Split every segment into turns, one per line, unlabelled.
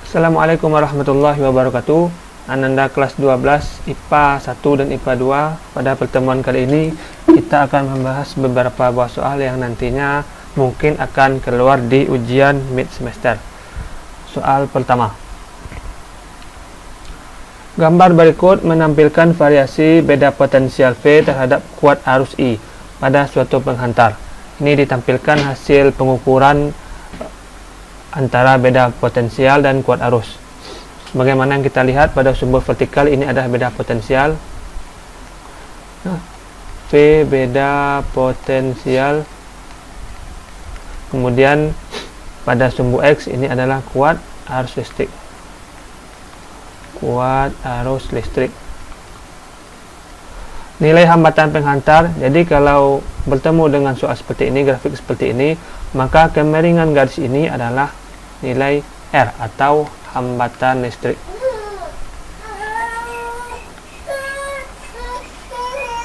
Assalamualaikum warahmatullahi wabarakatuh. Ananda kelas 12 IPA 1 dan IPA 2. Pada pertemuan kali ini kita akan membahas beberapa buah soal yang nantinya mungkin akan keluar di ujian mid semester. Soal pertama. Gambar berikut menampilkan variasi beda potensial V terhadap kuat arus I pada suatu penghantar. Ini ditampilkan hasil pengukuran antara beda potensial dan kuat arus. Bagaimana yang kita lihat pada sumber vertikal ini ada beda potensial. V beda potensial. Kemudian pada sumbu X ini adalah kuat arus listrik. Kuat arus listrik. Nilai hambatan penghantar. Jadi kalau bertemu dengan soal seperti ini, grafik seperti ini, maka kemiringan garis ini adalah nilai R atau hambatan listrik.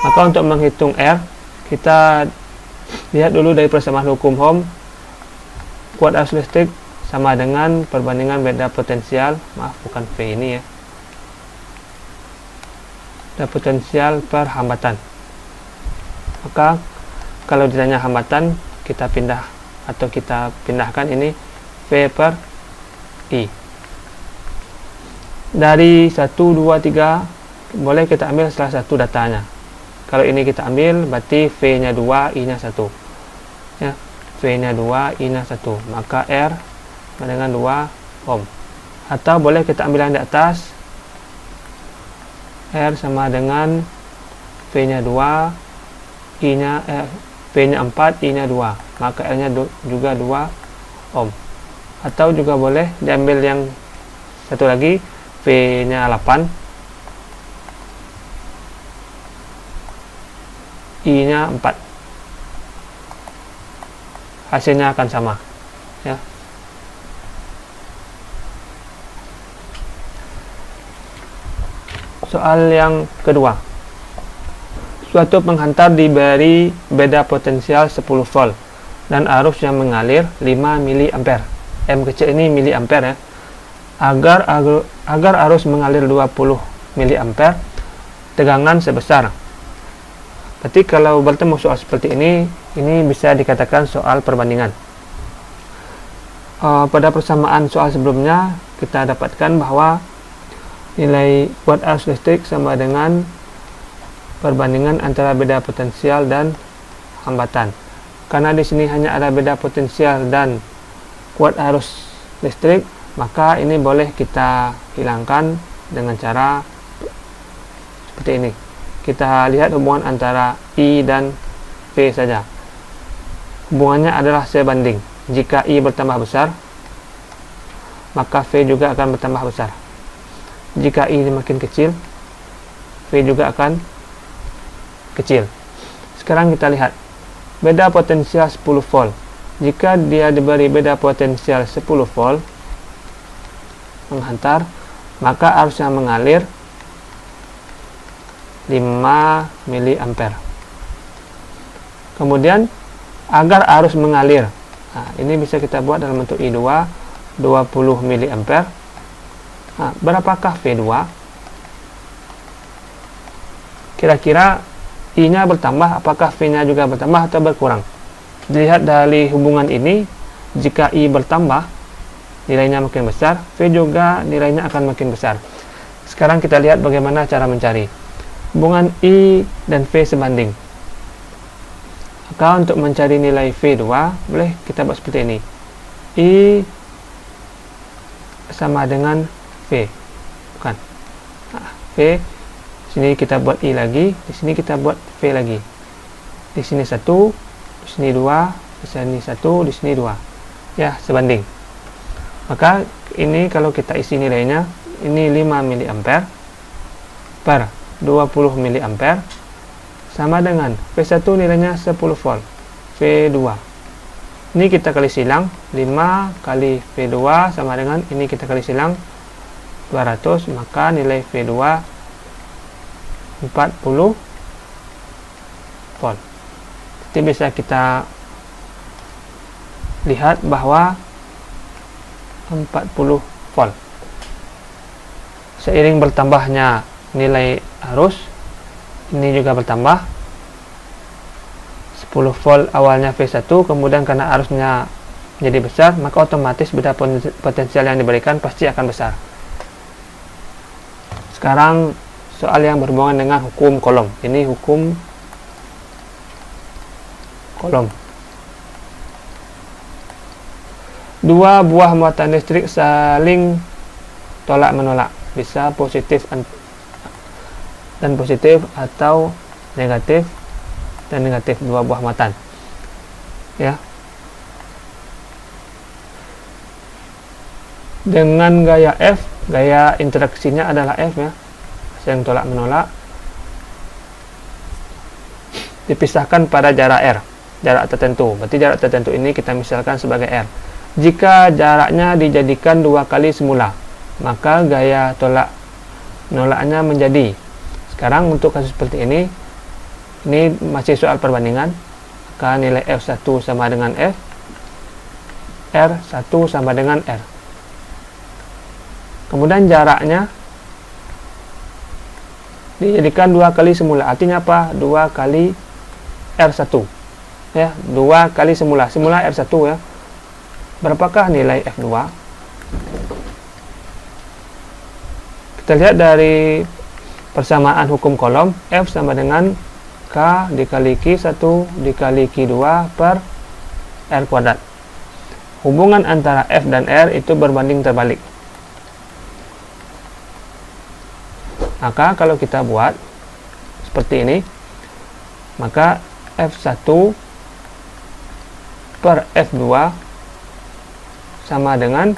Maka untuk menghitung R, kita lihat dulu dari persamaan hukum Ohm. Kuat arus listrik sama dengan perbandingan beda potensial, maaf bukan V ini ya, beda potensial per hambatan. Maka kalau ditanya hambatan, kita pindah atau kita pindahkan ini V per I. Dari 1, 2, 3 boleh kita ambil salah satu datanya. Kalau ini kita ambil berarti V nya 2, I nya 1 ya, V nya 2, I nya 1, maka R sama dengan 2 ohm. Atau boleh kita ambil yang di atas, R sama dengan V nya 2, I nya V nya 4, I nya 2, maka R nya juga 2 ohm. Atau juga boleh diambil yang satu lagi, V nya 8, I nya 4, hasilnya akan sama ya. Soal yang kedua. Suatu penghantar diberi beda potensial 10 volt dan arus yang mengalir 5 mA. M kecil ini miliampere ya. Agar arus mengalir 20 mA, tegangan sebesar. Berarti kalau bertemu soal seperti ini bisa dikatakan soal perbandingan. Pada persamaan soal sebelumnya kita dapatkan bahwa nilai kuat arus listrik sama dengan perbandingan antara beda potensial dan hambatan. Karena di sini hanya ada beda potensial dan kuat arus listrik, maka ini boleh kita hilangkan dengan cara seperti ini. Kita lihat hubungan antara I dan V saja. Hubungannya adalah sebanding. Jika I bertambah besar, maka V juga akan bertambah besar. Jika I makin kecil, V juga akan kecil. Sekarang kita lihat beda potensial 10 volt. Jika dia diberi beda potensial 10 volt menghantar, maka arus yang mengalir 5 mA. Kemudian agar arus mengalir, ini bisa kita buat dalam bentuk I2 20 mA. Berapakah V2? Kira-kira I nya bertambah, apakah V nya juga bertambah atau berkurang? Dilihat dari hubungan ini, jika I bertambah, nilainya makin besar, V juga nilainya akan makin besar. Sekarang kita lihat bagaimana cara mencari. Hubungan I dan V sebanding. Maka untuk mencari nilai V2, boleh kita buat seperti ini. I sama dengan V. Bukan. V, sini kita buat I lagi, di sini kita buat V lagi. Di sini 1, di sini 2, di sini 1, di sini 2. Ya, sebanding. Maka ini kalau kita isi nilainya, ini 5 mA per 20 mA sama dengan V1 nilainya 10 volt, V2. Ini kita kali silang, 5 kali V2 sama dengan ini kita kali silang 200, maka nilai V2 40 volt. Jadi bisa kita lihat bahwa 40 volt. Seiring bertambahnya nilai arus, ini juga bertambah. 10 volt awalnya V1, kemudian karena arusnya menjadi besar, maka otomatis beda potensial yang diberikan pasti akan besar. Sekarang soal yang berhubungan dengan hukum Coulomb. Ini hukum Coulomb. Dua buah muatan listrik saling tolak menolak, bisa positif dan positif atau negatif dan negatif, dua buah muatan, ya. Dengan gaya F, gaya interaksinya adalah F, ya, saling tolak menolak, dipisahkan pada jarak R, jarak tertentu. Berarti jarak tertentu ini kita misalkan sebagai R. Jika jaraknya dijadikan 2 kali semula, maka gaya tolak menolaknya menjadi. Sekarang untuk kasus seperti ini masih soal perbandingan, maka nilai F1 sama dengan F, R1 sama dengan R. Kemudian jaraknya dijadikan 2 kali semula, artinya apa? 2 kali R1, ya, 2 kali semula R1, ya. Berapakah nilai F2? Kita lihat dari persamaan hukum Coulomb, F sama dengan K dikali Q1 dikali Q2 per R kuadrat. Hubungan antara F dan R itu berbanding terbalik. Maka kalau kita buat seperti ini, maka F1 per F2 sama dengan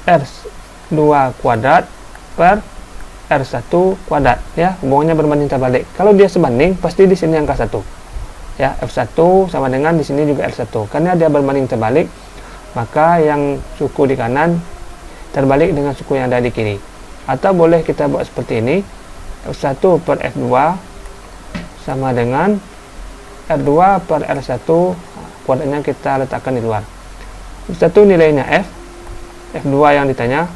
R2 kuadrat per R1 kuadrat, ya. Hubungannya berbanding terbalik. Kalau dia sebanding, pasti di sini angka 1, ya. F1 sama dengan di sini juga R1. Karena dia berbanding terbalik, maka yang suku di kanan terbalik dengan suku yang ada di kiri. Atau boleh kita buat seperti ini, F1 per F2 sama dengan R2 per R1, kuadratnya kita letakkan di luar. F1 nilainya F, F2 yang ditanya,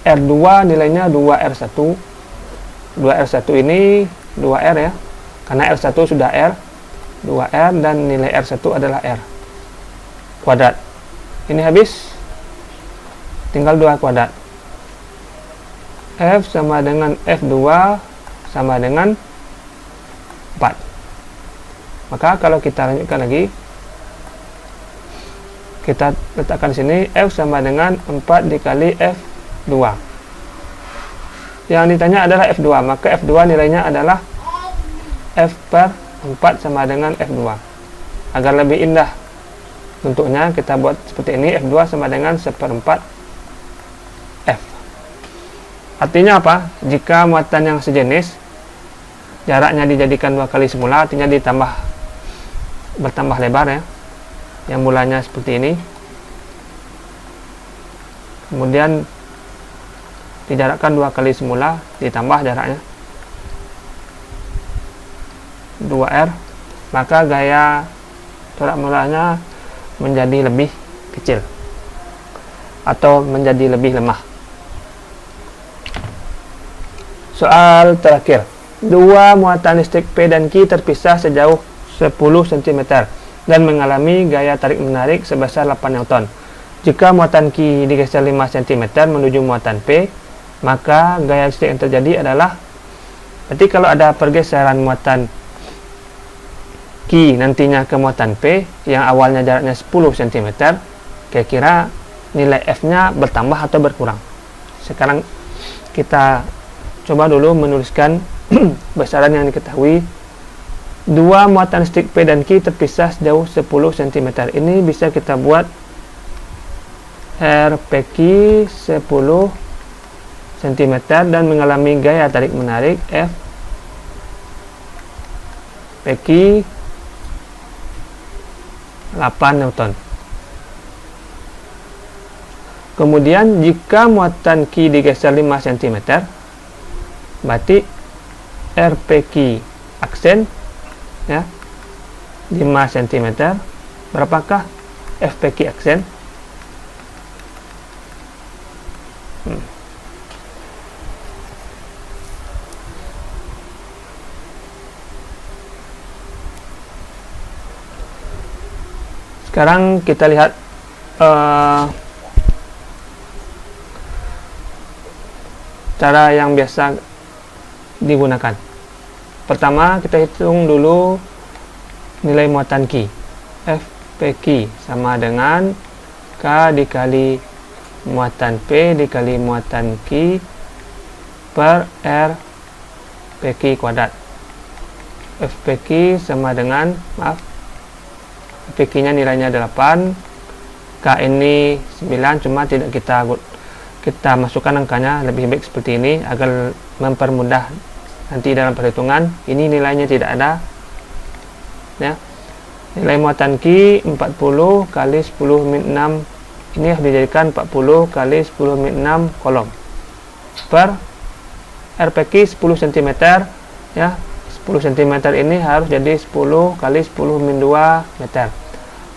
R2 nilainya 2R1, 2R1 ini 2R, ya, karena R1 sudah R, 2R, dan nilai R1 adalah R kuadrat. Ini habis, tinggal 2 kuadrat. F sama dengan F2 sama dengan 4. Maka kalau kita lanjutkan lagi, kita letakkan di sini, F sama dengan 4 dikali F2. Yang ditanya adalah F2, maka F2 nilainya adalah F per 4 sama dengan F2. Agar lebih indah bentuknya, kita buat seperti ini, F2 sama dengan 1/4 F. Artinya apa? Jika muatan yang sejenis, jaraknya dijadikan 2 kali semula, artinya bertambah lebar, ya. Yang mulanya seperti ini, kemudian dijarakkan 2 kali semula, ditambah jaraknya 2R, maka gaya tolak menolaknya menjadi lebih kecil atau menjadi lebih lemah. Soal terakhir, dua muatan listrik P dan Q terpisah sejauh 10 cm dan mengalami gaya tarik-menarik sebesar 8 Newton. Jika muatan Q digeser 5 cm menuju muatan P, maka gaya listrik yang terjadi adalah, berarti kalau ada pergeseran muatan Q nantinya ke muatan P yang awalnya jaraknya 10 cm, kira-kira nilai F-nya bertambah atau berkurang. Sekarang kita coba dulu menuliskan besaran yang diketahui. Dua muatan listrik P dan Q terpisah sejauh 10 cm. Ini bisa kita buat RPQ 10 cm dan mengalami gaya tarik-menarik F PQ 8 Newton. Kemudian jika muatan Q digeser 5 cm, berarti RPQ aksen, ya, 5 cm Berapakah FPQ aksen? Sekarang kita lihat cara yang biasa digunakan. Pertama, kita hitung dulu nilai muatan Q. FPQ sama dengan K dikali muatan P dikali muatan Q per R PQ kuadrat. FPQ sama dengan, FPQ nya nilainya 8, K ini 9, cuma tidak kita masukkan angkanya, lebih baik seperti ini agar mempermudah nanti dalam perhitungan. Ini nilainya tidak ada ya. Nilai muatan Q 40 kali 10 min 6, ini harus dijadikan 40 kali 10 min 6 kolom per RPQ 10 cm ya. 10 cm ini harus jadi 10 kali 10 min 2 meter,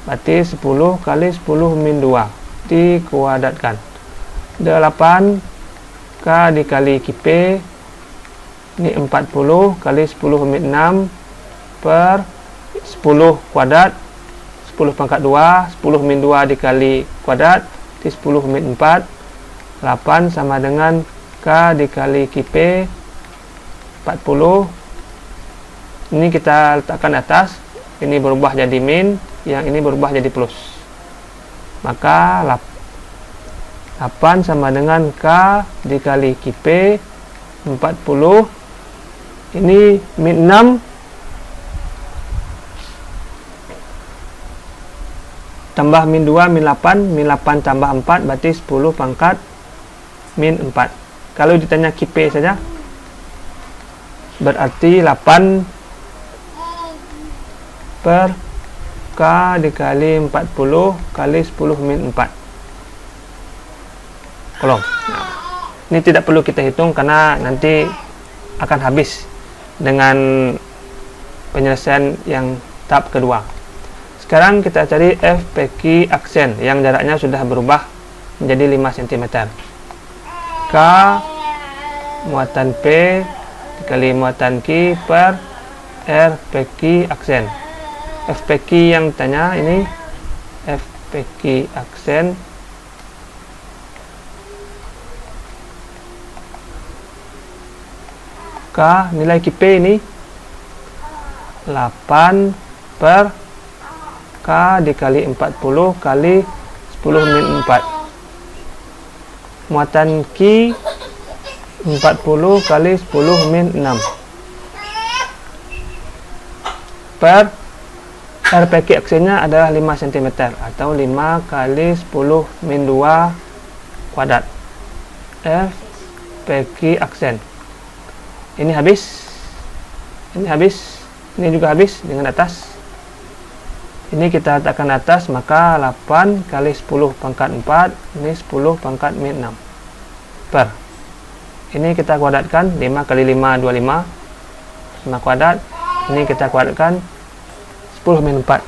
berarti 10 kali 10 min 2 dikuadratkan. 8 K dikali QP ini 40 kali 10 min 6 per 10 kuadrat, 10 pangkat 2, 10 min 2 dikali kuadrat di 10 min 4, 8 sama dengan K dikali QP 40. Ini kita letakkan atas, ini berubah jadi min, yang ini berubah jadi plus. Maka 8 sama dengan K dikali QP 40, ini min 6 tambah min 2 min 8, min 8 tambah 4 berarti 10 pangkat min 4. Kalau ditanya QP saja berarti 8 per K dikali 40 kali 10 min 4 kolom. Nah, ini tidak perlu kita hitung karena nanti akan habis dengan penyelesaian yang tahap kedua. Sekarang kita cari FPQ aksen yang jaraknya sudah berubah menjadi 5 cm. K muatan P dikali muatan Q per R PQ aksen. FPQ yang tanya ini FPQ aksen K, nilai QP ini 8 per K dikali 40 kali 10 min 4, muatan Q 40 kali 10 min 6 per RPQ aksennya adalah 5 cm atau 5 kali 10 min 2 kuadrat. FPQ aksen ini habis, ini juga habis dengan atas. Ini kita letakkan atas, maka 8 kali 10 pangkat 4 ini 10 pangkat min 6 per, ini kita kuadratkan 5 kali 5 25, 5 kuadrat, ini kita kuadratkan 10 min 4.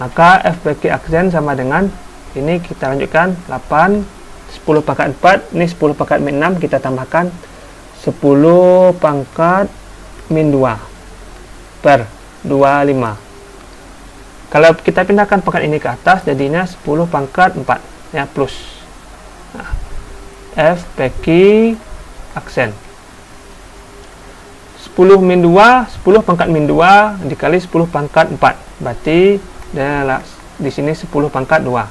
Maka FPQ aksen sama dengan ini, kita lanjutkan 8 10 pangkat 4 ini 10 pangkat min 6, kita tambahkan 10 pangkat min 2 per 25. Kalau kita pindahkan pangkat ini ke atas jadinya 10 pangkat 4 ya, plus. Nah, FPQ aksen 10 min 2, 10 pangkat min 2 dikali 10 pangkat 4, berarti di sini 10 pangkat 2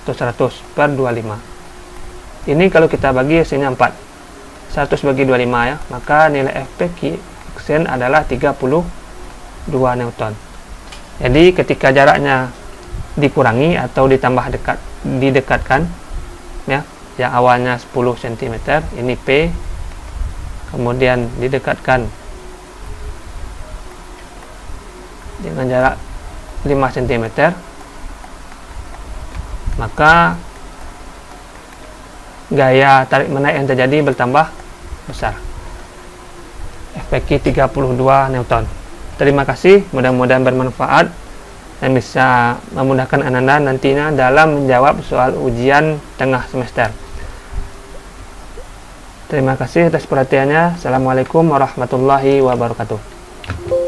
atau 100 per 25. Ini kalau kita bagi hasilnya 4, 100 bagi 25 ya, maka nilai FPQ aksen adalah 32 Newton. Jadi ketika jaraknya dikurangi atau ditambah didekatkan ya, yang awalnya 10 cm ini P, kemudian didekatkan dengan jarak 5 cm, maka gaya tarik menaik yang terjadi bertambah besar. FPQ 32 Newton. Terima kasih, mudah-mudahan bermanfaat dan bisa memudahkan Ananda nantinya dalam menjawab soal ujian tengah semester. Terima kasih atas perhatiannya. Assalamualaikum warahmatullahi wabarakatuh.